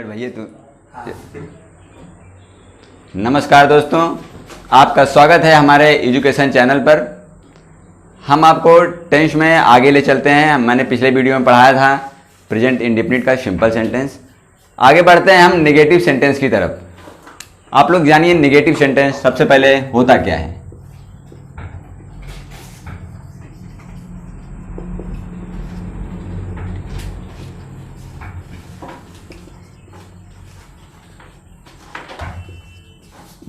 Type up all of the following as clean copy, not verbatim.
Minute भैया तू। नमस्कार दोस्तों, आपका स्वागत है हमारे एजुकेशन चैनल पर। हम आपको टेंस में आगे ले चलते हैं। मैंने पिछले वीडियो में पढ़ाया था प्रेजेंट इंडेफिनिट का सिंपल सेंटेंस। आगे बढ़ते हैं हम नेगेटिव सेंटेंस की तरफ। आप लोग जानिए नेगेटिव सेंटेंस सबसे पहले होता क्या है।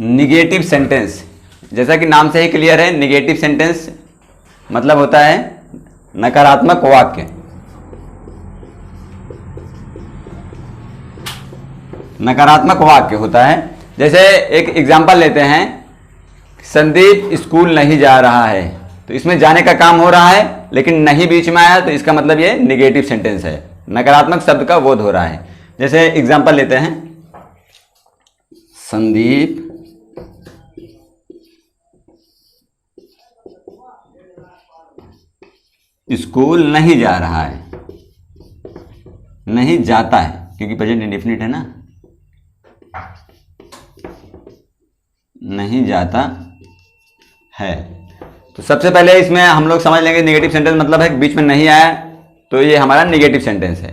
निगेटिव सेंटेंस, जैसा कि नाम से ही क्लियर है, निगेटिव सेंटेंस मतलब होता है नकारात्मक वाक्य। नकारात्मक वाक्य होता है। जैसे एक एग्जांपल लेते हैं, संदीप स्कूल नहीं जा रहा है। तो इसमें जाने का काम हो रहा है लेकिन नहीं बीच में आया, तो इसका मतलब ये निगेटिव सेंटेंस है, नकारात्मक शब्द का बोध हो रहा है। जैसे एग्जांपल लेते हैं, संदीप स्कूल नहीं जा रहा है, नहीं जाता है, क्योंकि प्रेजेंट इंडेफिनिट है ना, नहीं जाता है। तो सबसे पहले इसमें हम लोग समझ लेंगे निगेटिव सेंटेंस मतलब है बीच में नहीं आया, तो ये हमारा निगेटिव सेंटेंस है।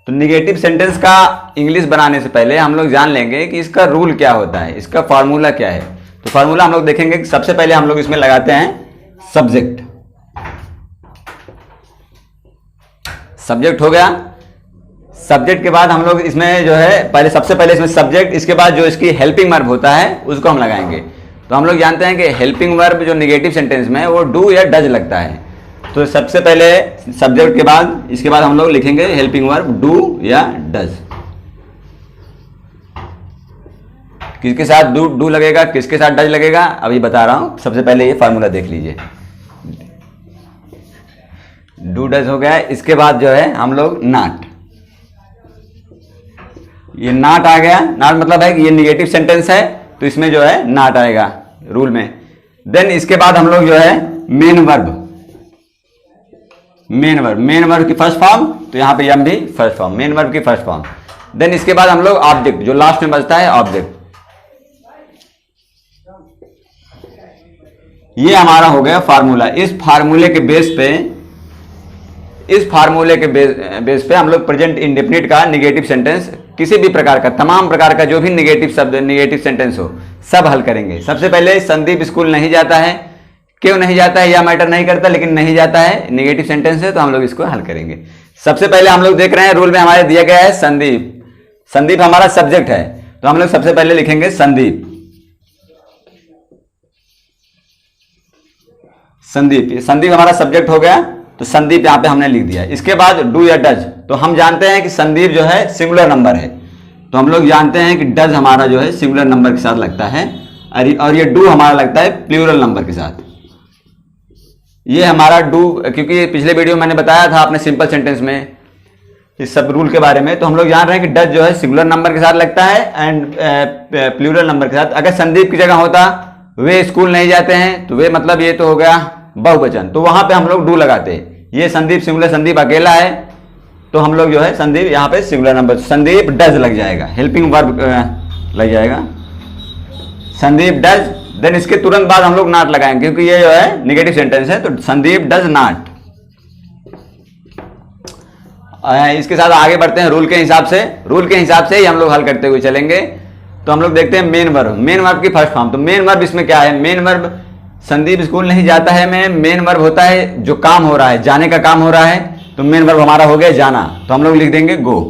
तो निगेटिव सेंटेंस का इंग्लिश बनाने से पहले हम लोग जान लेंगे कि इसका रूल क्या होता है, इसका फार्मूला क्या है। तो फार्मूला हम लोग देखेंगे कि सबसे पहले हम लोग इसमें लगाते हैं सब्जेक्ट। सब्जेक्ट हो गया। सब्जेक्ट के बाद हम लोग इसमें जो है पहले सबसे पहले इसमें सब्जेक्ट, इसके बाद जो इसकी हेल्पिंग वर्ब होता है उसको हम लगाएंगे। तो हम लोग जानते हैं कि हेल्पिंग वर्ब जो नेगेटिव सेंटेंस में वो डू या डज लगता है। तो सबसे पहले सब्जेक्ट के बाद इसके बाद हम लोग लिखेंगे हेल्पिंग वर्ब डू या डज। किसके साथ डू लगेगा, किसके साथ डज लगेगा, अभी बता रहा हूं। सबसे पहले ये फार्मूला देख लीजिए, डू डज हो गया। इसके बाद जो है हम लोग नॉट, ये नॉट आ गया। नॉट मतलब है कि ये निगेटिव सेंटेंस है, तो इसमें जो है नॉट आएगा रूल में। देन इसके बाद हम लोग जो है मेन वर्ब, मेन वर्ब की फर्स्ट फॉर्म, तो यहां पे एम भी फर्स्ट फॉर्म, मेन वर्ब की फर्स्ट फॉर्म। देन इसके बाद हम लोग ऑब्जेक्ट, जो लास्ट में बचता है ऑब्जेक्ट। ये हमारा हो गया फार्मूला। इस फार्मूले के बेस पे हम लोग प्रेजेंट इंडेफिनिट का निगेटिव सेंटेंस, किसी भी प्रकार का, तमाम प्रकार का जो भी निगेटिव शब्द, निगेटिव सेंटेंस हो, सब हल करेंगे। सबसे पहले संदीप स्कूल नहीं जाता है। क्यों नहीं जाता है यह मैटर नहीं करता, लेकिन नहीं जाता है निगेटिव सेंटेंस है, तो हम लोग इसको हल करेंगे। सबसे पहले हम लोग देख रहे हैं रूल में हमारे दिया गया है संदीप। संदीप हमारा सब्जेक्ट है, तो हम लोग सबसे पहले लिखेंगे संदीप। संदीप हमारा सब्जेक्ट हो गया, तो संदीप यहां पे हमने लिख दिया। इसके बाद डू या डज, तो हम जानते हैं कि संदीप जो है सिंगुलर नंबर है, तो हम लोग जानते हैं कि डज हमारा जो है सिंगुलर नंबर के साथ लगता है, और ये डू हमारा लगता है प्लूरल नंबर के साथ। ये हमारा डू, क्योंकि पिछले वीडियो में मैंने बताया था अपने सिंपल सेंटेंस में इस सब रूल के बारे में, तो हम लोग जान रहे हैं कि डज जो है सिंगुलर नंबर के साथ लगता है एंड प्लूरल नंबर के साथ। अगर संदीप की जगह होता वे स्कूल नहीं जाते हैं, तो वे मतलब ये तो हो गया बहुवचन, तो वहां पे हम लोग डू लगाते। ये संदीप सिंगुलर, संदीप अकेला है, तो हम लोग जो है संदीप यहाँ पे सिंगुलर नंबर, संदीप डज लग जाएगा, हेल्पिंग वर्ब लग जाएगा, संदीप डज। देन इसके तुरंत बाद हम लोग नॉट लगाएंगे, क्योंकि ये जो है निगेटिव सेंटेंस है, तो संदीप डज नॉट। इसके साथ आगे बढ़ते हैं रूल के हिसाब से। रूल के हिसाब से ही हम लोग हल करते हुए चलेंगे। तो हम लोग देखते हैं मेन वर्ब की फर्स्ट फॉर्म। तो मेन वर्ब इसमें क्या है, मेन वर्ब संदीप स्कूल नहीं जाता है में मेन वर्ब होता है जो काम हो रहा है, जाने का काम हो रहा है, तो मेन वर्ब हमारा हो गया जाना, तो हम लोग लिख देंगे गो।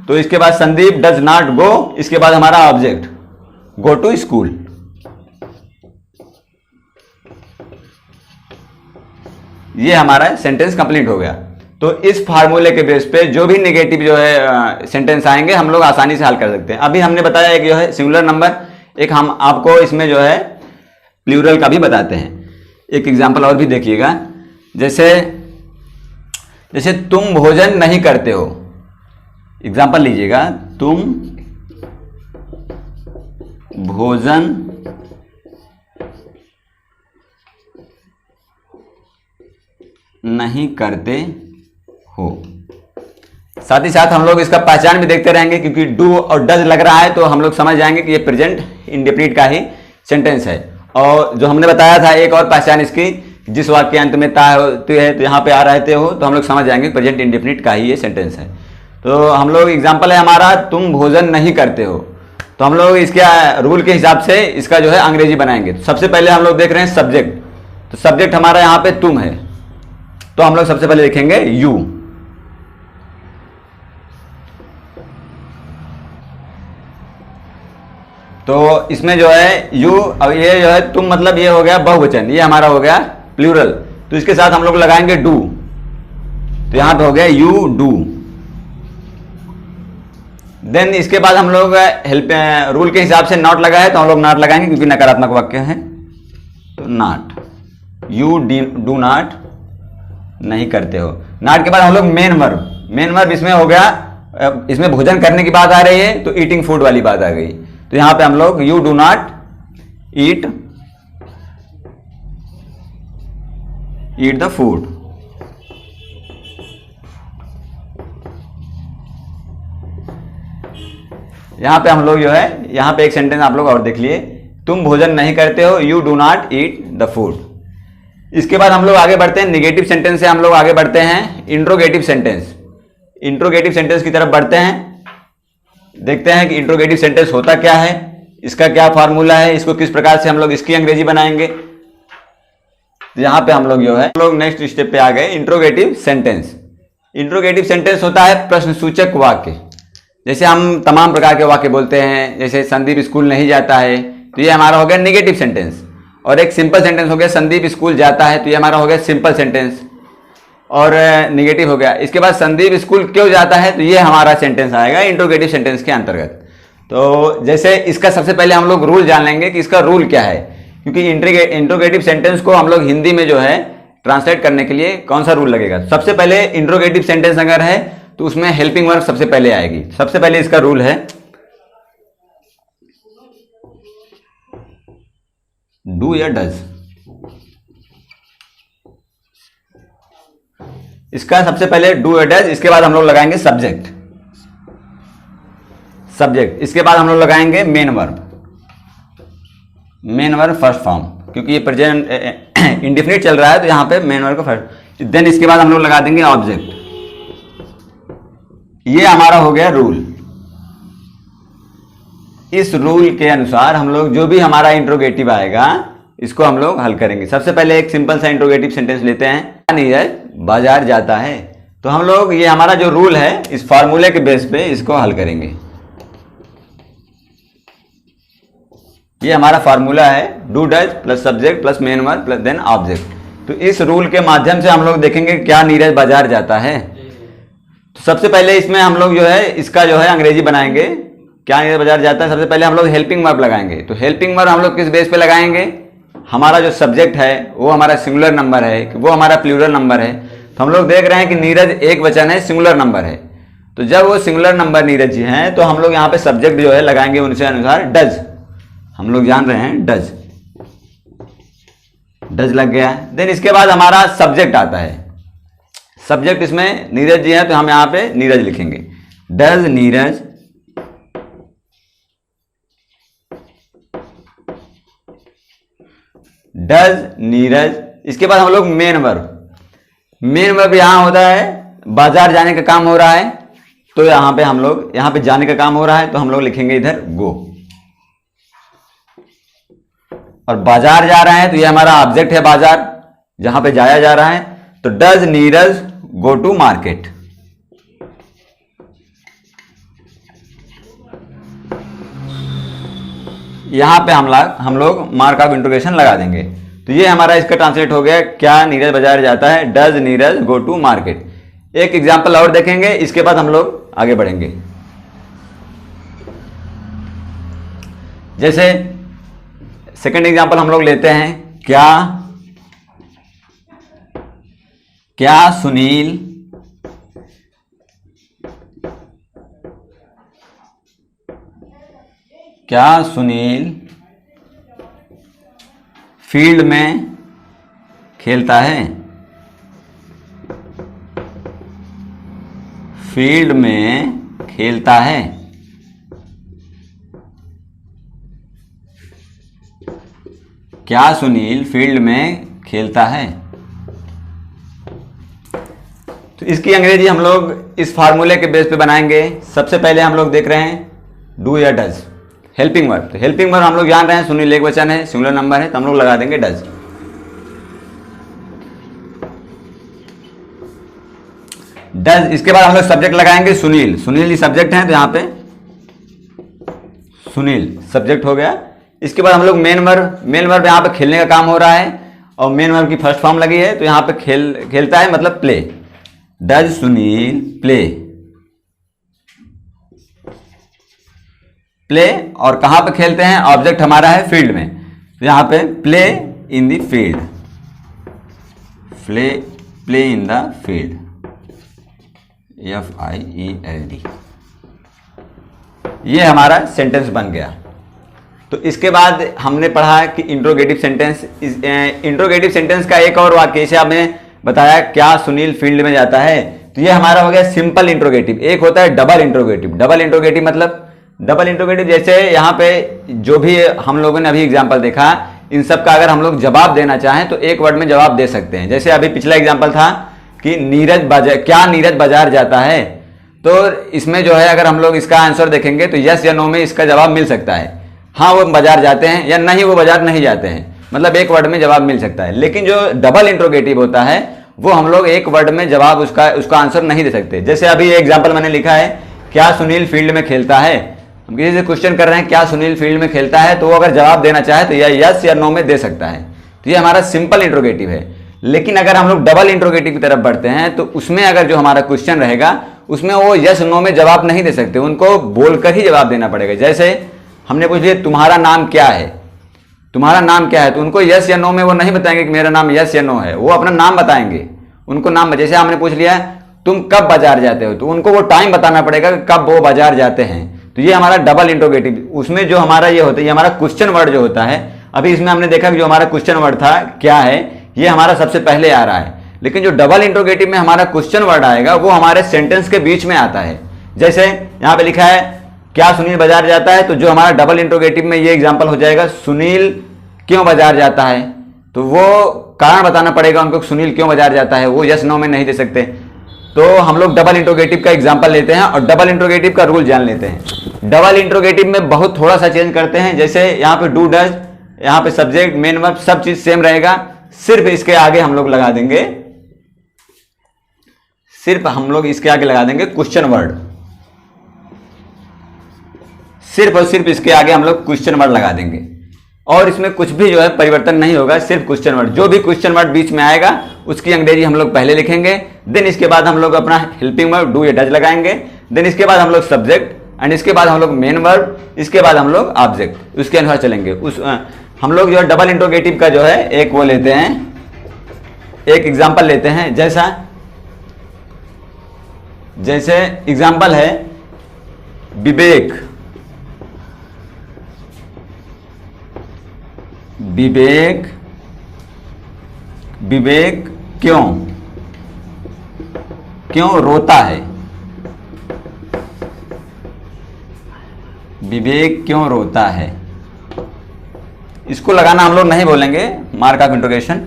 तो इसके बाद संदीप डज नॉट गो, इसके बाद हमारा ऑब्जेक्ट गो टू स्कूल। ये हमारा सेंटेंस कंप्लीट हो गया। तो इस फार्मूले के बेस पे जो भी नेगेटिव जो है सेंटेंस आएंगे हम लोग आसानी से हल कर सकते हैं। अभी हमने बताया एक जो है सिंगुलर नंबर, एक हम आपको इसमें जो है प्लूरल का भी बताते हैं। एक एग्जांपल और भी देखिएगा, जैसे तुम भोजन नहीं करते हो। एग्जांपल लीजिएगा, तुम भोजन नहीं करते हो। साथ ही साथ हम लोग इसका पहचान भी देखते रहेंगे, क्योंकि डू और डज लग रहा है तो हम लोग समझ जाएंगे कि ये प्रेजेंट इंडेफिनिट का ही सेंटेंस है। और जो हमने बताया था एक और पहचान इसकी, जिस वाक्य अंत में ता होती है तो यहाँ पे आ रहते हो, तो हम लोग समझ जाएंगे प्रेजेंट इंडेफिनिट का ही ये सेंटेंस है। तो हम लोग एग्जाम्पल है हमारा, तुम भोजन नहीं करते हो, तो हम लोग इसके रूल के हिसाब से इसका जो है अंग्रेजी बनाएंगे। तो सबसे पहले हम लोग देख रहे हैं सब्जेक्ट, तो सब्जेक्ट हमारा यहाँ पे तुम है, तो हम लोग सबसे पहले लिखेंगे यू। तो इसमें जो है यू, अब ये जो है तुम मतलब ये हो गया बहुवचन, ये हमारा हो गया प्लूरल, तो इसके साथ हम लोग लगाएंगे डू, तो यहां पे हो गया यू डू। देन इसके बाद हम लोग हेल्प रूल के हिसाब से नॉट लगा है तो हम लोग नॉट लगाएंगे, क्योंकि नकारात्मक वाक्य है, तो नॉट, यू डू नॉट, नहीं करते हो। नॉट के बाद हम लोग मेन वर्ब, मेन वर्ब इसमें हो गया, इसमें भोजन करने की बात आ रही है तो ईटिंग फूड वाली बात आ गई, तो यहां पे हम लोग you do not eat the food. यहां पे हम लोग जो है, यहां पे एक सेंटेंस आप लोग और देख लिए, तुम भोजन नहीं करते हो, you do not eat the food. इसके बाद हम लोग आगे बढ़ते हैं, निगेटिव सेंटेंस से हम लोग आगे बढ़ते हैं इंट्रोगेटिव सेंटेंस। इंट्रोगेटिव सेंटेंस की तरफ बढ़ते हैं, देखते हैं कि इंट्रोगेटिव सेंटेंस होता क्या है, इसका क्या फॉर्मूला है, इसको किस प्रकार से हम लोग इसकी अंग्रेजी बनाएंगे। तो यहां पे हम लोग जो है, हम लोग नेक्स्ट स्टेप पे आ गए, इंट्रोगेटिव सेंटेंस। इंट्रोगेटिव सेंटेंस होता है प्रश्नसूचक वाक्य। जैसे हम तमाम प्रकार के वाक्य बोलते हैं, जैसे संदीप स्कूल नहीं जाता है, तो ये हमारा हो गया नेगेटिव सेंटेंस। और एक सिंपल सेंटेंस हो गया, संदीप स्कूल जाता है, तो ये हमारा हो गया सिंपल सेंटेंस और नेगेटिव हो गया। इसके बाद संदीप स्कूल क्यों जाता है, तो ये हमारा सेंटेंस आएगा इंट्रोगेटिव सेंटेंस के अंतर्गत। तो जैसे इसका सबसे पहले हम लोग रूल जान लेंगे कि इसका रूल क्या है, क्योंकि इंट्रोगेटिव सेंटेंस को हम लोग हिंदी में जो है ट्रांसलेट करने के लिए कौन सा रूल लगेगा। सबसे पहले इंट्रोगेटिव सेंटेंस अगर है तो उसमें हेल्पिंग वर्ब सबसे पहले आएगी। सबसे पहले इसका रूल है डू या डज। इसका सबसे पहले डू या डज, इसके बाद हम लोग लगाएंगे सब्जेक्ट, इसके बाद हम लोग लगाएंगे मेन वर्ब, फर्स्ट फॉर्म, क्योंकि ये प्रेजेंट इंडेफिनिट चल रहा है तो यहां पे मेन वर्ब का फर्स्ट। देन इसके बाद हम लोग लगा देंगे ऑब्जेक्ट। ये हमारा हो गया रूल। इस रूल के अनुसार हम लोग जो भी हमारा इंट्रोगेटिव आएगा इसको हम लोग हल करेंगे। सबसे पहले एक सिंपल सा इंट्रोगेटिव सेंटेंस लेते हैं, नीरज बाजार जाता है, तो हम लोग ये हमारा जो रूल है इस फॉर्मूले के बेस पे इसको हल करेंगे। ये हमारा फॉर्मूला है do does plus subject plus main verb plus then object. तो इस रूल के माध्यम से हम लोग देखेंगे क्या नीरज बाजार जाता है। तो सबसे पहले इसमें हम लोग जो है इसका जो है अंग्रेजी बनाएंगे, क्या नीरज बाजार जाता है। सबसे पहले हम लोग हेल्पिंग वर्ब लगाएंगे। तो हेल्पिंग वर्ब हम लोग किस बेस पे लगाएंगे, हमारा जो सब्जेक्ट है वो हमारा सिंगुलर नंबर है, वो हमारा प्लूरल नंबर है। तो हम लोग देख रहे हैं कि नीरज एक वचन है, सिंगुलर नंबर है। तो जब वो सिंगुलर नंबर नीरज जी हैं तो हम लोग यहाँ पे सब्जेक्ट जो है लगाएंगे उनसे अनुसार डज। हम लोग जान रहे हैं डज, डज लग गया। देन इसके बाद हमारा सब्जेक्ट आता है। सब्जेक्ट इसमें नीरज जी है तो हम यहाँ पे नीरज लिखेंगे, डज नीरज इसके बाद हम लोग मेन वर्ब यहां होता है, बाजार जाने का काम हो रहा है तो यहां पे हम लोग यहां पे जाने का काम हो रहा है तो हम लोग लिखेंगे इधर गो। और बाजार जा रहा है तो ये हमारा ऑब्जेक्ट है बाजार, जहां पे जाया जा रहा है। तो does Neeraj go to market. यहां पे हम लोग मार्क ऑफ इंट्रोगेशन लगा देंगे। तो ये हमारा इसका ट्रांसलेट हो गया, क्या नीरज बाजार जाता है, does Neeraj go to market. एक एग्जाम्पल और देखेंगे, इसके बाद हम लोग आगे बढ़ेंगे। जैसे सेकंड एग्जाम्पल हम लोग लेते हैं, क्या सुनील फील्ड में खेलता है। फील्ड में खेलता है। क्या सुनील फील्ड में खेलता है? तो इसकी अंग्रेजी हम लोग इस फार्मूले के बेस पे बनाएंगे। सबसे पहले हम लोग देख रहे हैं डू या डज, हेल्पिंग वर्ब। तो हेल्पिंग वर्ब हम लोग जान रहे हैं सुनील एक वचन है, सिंगुलर नंबर है, तो हम लोग लगा देंगे डज। डज, इसके बाद हम लोग सब्जेक्ट लगाएंगे सुनील। सुनील ये सब्जेक्ट है, तो यहां पे सुनील सब्जेक्ट हो गया। इसके बाद हम लोग मेन वर्ब, मेन वर्ब यहां पे खेलने का काम हो रहा है और मेन वर्ब की फर्स्ट फॉर्म लगी है, तो यहां पे खेलता है मतलब play. Does Sunil play, play. और कहां पे खेलते हैं? ऑब्जेक्ट हमारा है फील्ड में, तो यहां पे play in the field, play in the field, FIELD। ये हमारा सेंटेंस बन गया। तो इसके बाद हमने पढ़ा कि इंट्रोगेटिव सेंटेंस। इंट्रोगेटिव सेंटेंस का एक और वाक्य से आपने बताया क्या सुनील फील्ड में जाता है, तो ये हमारा हो गया सिंपल इंट्रोगेटिव। एक होता है डबल इंट्रोगेटिव। डबल इंट्रोगेटिव मतलब डबल इंट्रोगेटिव जैसे यहाँ पे जो भी हम लोगों ने अभी एग्जांपल देखा, इन सब का अगर हम लोग जवाब देना चाहें तो एक वर्ड में जवाब दे सकते हैं। जैसे अभी पिछला एग्जांपल था कि क्या नीरज बाजार जाता है, तो इसमें जो है अगर हम लोग इसका आंसर देखेंगे तो यस या नो में इसका जवाब मिल सकता है। हाँ वो बाजार जाते हैं, या नहीं वो बाजार नहीं जाते हैं, मतलब एक वर्ड में जवाब मिल सकता है। लेकिन जो डबल इंट्रोगेटिव होता है वो हम लोग एक वर्ड में जवाब उसका आंसर नहीं दे सकते। जैसे अभी एग्जांपल मैंने लिखा है क्या सुनील फील्ड में खेलता है। हम किसी से क्वेश्चन कर रहे हैं क्या सुनील फील्ड में खेलता है, तो वो अगर जवाब देना चाहे तो या यस या नो में दे सकता है। तो ये हमारा सिंपल इंट्रोगेटिव है। लेकिन अगर हम लोग डबल इंट्रोगेटिव की तरफ बढ़ते हैं तो उसमें अगर जो हमारा क्वेश्चन रहेगा उसमें वो यस नो में जवाब नहीं दे सकते, उनको बोलकर ही जवाब देना पड़ेगा। जैसे हमने पूछ लिया तुम्हारा नाम क्या है, तुम्हारा नाम क्या है, तो उनको यस या नो में वो नहीं बताएंगे कि मेरा नाम यस या नो है, वो अपना नाम बताएंगे। उनको नाम, जैसे हमने पूछ लिया तुम कब बाजार जाते हो, तो उनको वो टाइम बताना पड़ेगा कब वो बाजार जाते हैं। तो ये हमारा डबल इंट्रोगेटिव। उसमें जो हमारा ये होता है, ये हमारा क्वेश्चन वर्ड जो होता है, अभी इसमें हमने देखा कि जो हमारा क्वेश्चन वर्ड था क्या है, ये हमारा सबसे पहले आ रहा है। लेकिन जो डबल इंट्रोगेटिव में हमारा क्वेश्चन वर्ड आएगा वो हमारे सेंटेंस के बीच में आता है। जैसे यहाँ पे लिखा है क्या सुनील बाजार जाता है, तो जो हमारा डबल इंट्रोगेटिव में ये एग्जांपल हो जाएगा सुनील क्यों बाजार जाता है, तो वो कारण बताना पड़ेगा उनको सुनील क्यों बाजार जाता है, वो यस नो में नहीं दे सकते। तो हम लोग डबल इंट्रोगेटिव का एग्जांपल लेते हैं और डबल इंट्रोगेटिव का रूल जान लेते हैं। डबल इंट्रोगेटिव में बहुत थोड़ा सा चेंज करते हैं। जैसे यहाँ पे डू डज, यहाँ पे सब्जेक्ट मेन वर्ब सब चीज सेम रहेगा, सिर्फ इसके आगे हम लोग लगा देंगे, सिर्फ हम लोग इसके आगे लगा देंगे क्वेश्चन वर्ड। सिर्फ और सिर्फ इसके आगे हम लोग क्वेश्चन वर्ड लगा देंगे और इसमें कुछ भी जो है परिवर्तन नहीं होगा, सिर्फ क्वेश्चन वर्ड। जो भी क्वेश्चन वर्ड बीच में आएगा उसकी अंग्रेजी हम लोग पहले लिखेंगे, देन इसके बाद हम लोग अपना हेल्पिंग वर्ब डू या डज लगाएंगे, देन इसके बाद हम लोग सब्जेक्ट एंड इसके बाद हम लोग मेन वर्ब, इसके बाद हम लोग ऑब्जेक्ट, उसके अनुसार चलेंगे। हम लोग जो है डबल इंट्रोगेटिव का जो है एक वो लेते हैं, एक एग्जाम्पल लेते हैं। जैसे एग्जाम्पल है विवेक, विवेक विवेक क्यों रोता है, विवेक क्यों रोता है। इसको लगाना हम लोग नहीं बोलेंगे मार्क ऑफ इंट्रोगेशन।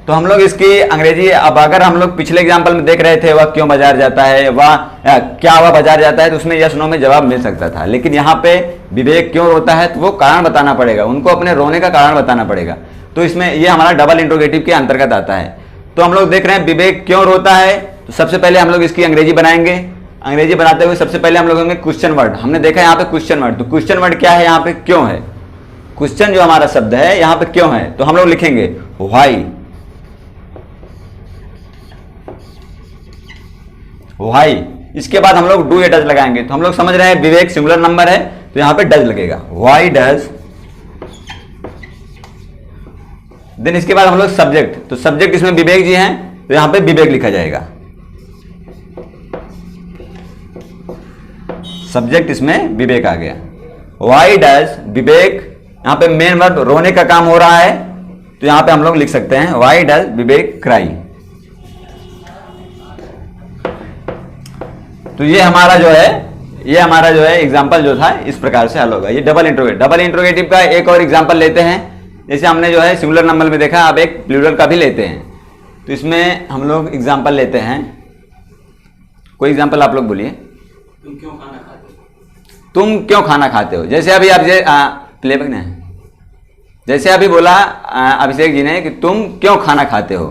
तो हम लोग इसकी अंग्रेजी, अब अगर हम लोग पिछले एग्जांपल में देख रहे थे वह क्यों बाजार जाता है, वह क्या वह बाजार जाता है, तो उसमें यस नो में जवाब मिल सकता था। लेकिन यहाँ पे विवेक क्यों रोता है, तो वो कारण बताना पड़ेगा, उनको अपने रोने का कारण बताना पड़ेगा। तो इसमें ये हमारा डबल इंट्रोगेटिव के अंतर्गत आता है। तो हम लोग देख रहे हैं विवेक क्यों रोता है, तो सबसे पहले हम लोग इसकी अंग्रेजी बनाएंगे। अंग्रेजी बनाते हुए सबसे पहले हम लोग होंगे क्वेश्चन वर्ड। हमने देखा यहाँ पे क्वेश्चन वर्ड, तो क्वेश्चन वर्ड क्या है, यहाँ पे क्यों है। क्वेश्चन जो हमारा शब्द है यहाँ पे क्यों है, तो हम लोग लिखेंगे व्हाई, व्हाई। इसके बाद हम लोग डू या डज लगाएंगे। तो हम लोग समझ रहे हैं विवेक सिंगुलर नंबर है, तो यहां पे डज लगेगा, व्हाई डज। देन इसके बाद हम लोग सब्जेक्ट, तो सब्जेक्ट इसमें विवेक जी हैं, तो यहां पे विवेक लिखा जाएगा, सब्जेक्ट इसमें विवेक आ गया। व्हाई डज विवेक, यहां पे मेन वर्ब रोने का काम हो रहा है, तो यहां पे हम लोग लिख सकते हैं व्हाई डज विवेक क्राई। तो ये हमारा जो है एग्जाम्पल जो था इस प्रकार से हल होगा। ये डबल इंट्रोगेटिव का एक और एग्जाम्पल लेते हैं। जैसे हमने जो है सिंगुलर नंबर में देखा, अब एक प्लूरल का भी लेते हैं। तो इसमें हम लोग एग्जाम्पल लेते हैं। कोई एग्जाम्पल आप लोग बोलिए। तुम क्यों खाना खाते हो? तुम क्यों खाना खाते हो? जैसे अभी आप प्लेबैक ने जैसे अभी बोला अभिषेक जी ने कि तुम क्यों खाना खाते हो,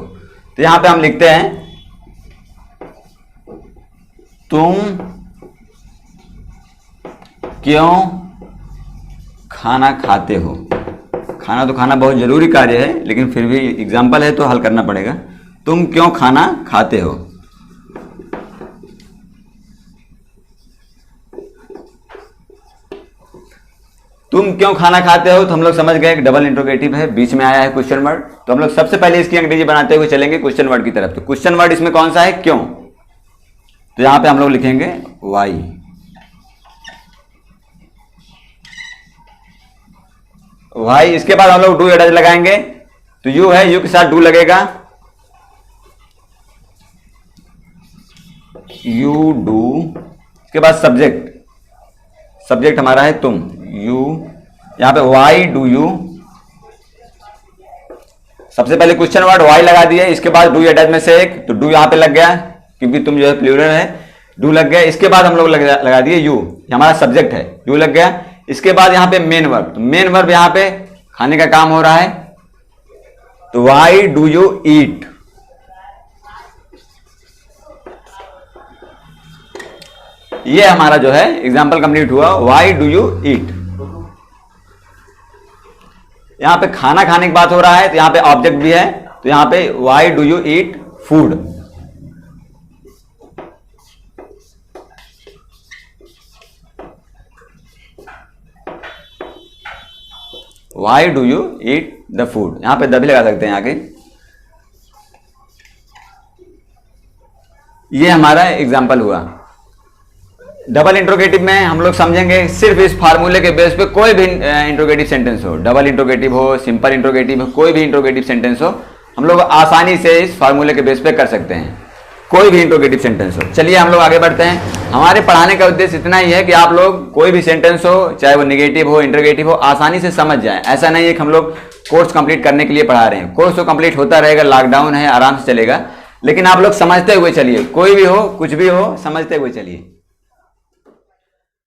तो यहां पे हम लिखते हैं तुम क्यों खाना खाते हो। खाना तो खाना बहुत जरूरी कार्य है, लेकिन फिर भी एग्जाम्पल है तो हल करना पड़ेगा। तुम क्यों खाना खाते हो? तुम क्यों खाना खाते हो, तो हम लोग समझ गए कि डबल इंट्रोगेटिव है, बीच में आया है क्वेश्चन वर्ड। तो हम लोग सबसे पहले इसकी अंग्रेजी बनाते हुए चलेंगे क्वेश्चन वर्ड की तरफ। तो क्वेश्चन वर्ड इसमें कौन सा है? क्यों। तो यहां पे हम लोग लिखेंगे वाई। वाई, इसके बाद हम लोग डू या डज लगाएंगे। तो यू है, यू के साथ डू लगेगा, यू डू। इसके बाद सब्जेक्ट हमारा है तुम, यू। यहां पे वाई डू यू। सबसे पहले क्वेश्चन वर्ड वाई लगा दिए, इसके बाद डू या डज में से एक, तो डू यहां पे लग गया क्योंकि तुम जो है प्लूरल है, डू लग गया। इसके बाद हम लोग लगा दिए यू, हमारा सब्जेक्ट है, यू लग गया। इसके बाद यहां पे मेन वर्ब, तो मेन वर्ब यहां पे खाने का काम हो रहा है, तो वाई डू यू ईट। ये हमारा जो है एग्जाम्पल कंप्लीट हुआ, वाई डू यू ईट। यहां पे खाना खाने की बात हो रहा है, तो यहां पे ऑब्जेक्ट भी है, तो यहां पे why do you eat food. Why do you eat the food, यहां पे द भी लगा सकते हैं आगे। ये हमारा एग्जाम्पल हुआ। डबल इंट्रोगेटिव में हम लोग समझेंगे सिर्फ इस फार्मूले के बेस पे कोई भी इंट्रोगेटिव सेंटेंस हो, डबल इंट्रोगेटिव हो, सिंपल इंट्रोगेटिव हो, कोई भी इंट्रोगेटिव सेंटेंस हो, हम लोग आसानी से इस फार्मूले के बेस पे कर सकते हैं, कोई भी इंट्रोगेटिव सेंटेंस हो। चलिए हम लोग आगे बढ़ते हैं। हमारे पढ़ाने का उद्देश्य इतना ही है कि आप लोग कोई भी सेंटेंस हो, चाहे वो नेगेटिव हो, इंट्रोगेटिव हो, आसानी से समझ जाए। ऐसा नहीं है कि हम लोग कोर्स कंप्लीट करने के लिए पढ़ा रहे हैं। कोर्स तो कंप्लीट होता रहेगा, लॉकडाउन है, आराम से चलेगा, लेकिन आप लोग समझते हुए चलिए। कोई भी हो, कुछ भी हो, समझते हुए चलिए।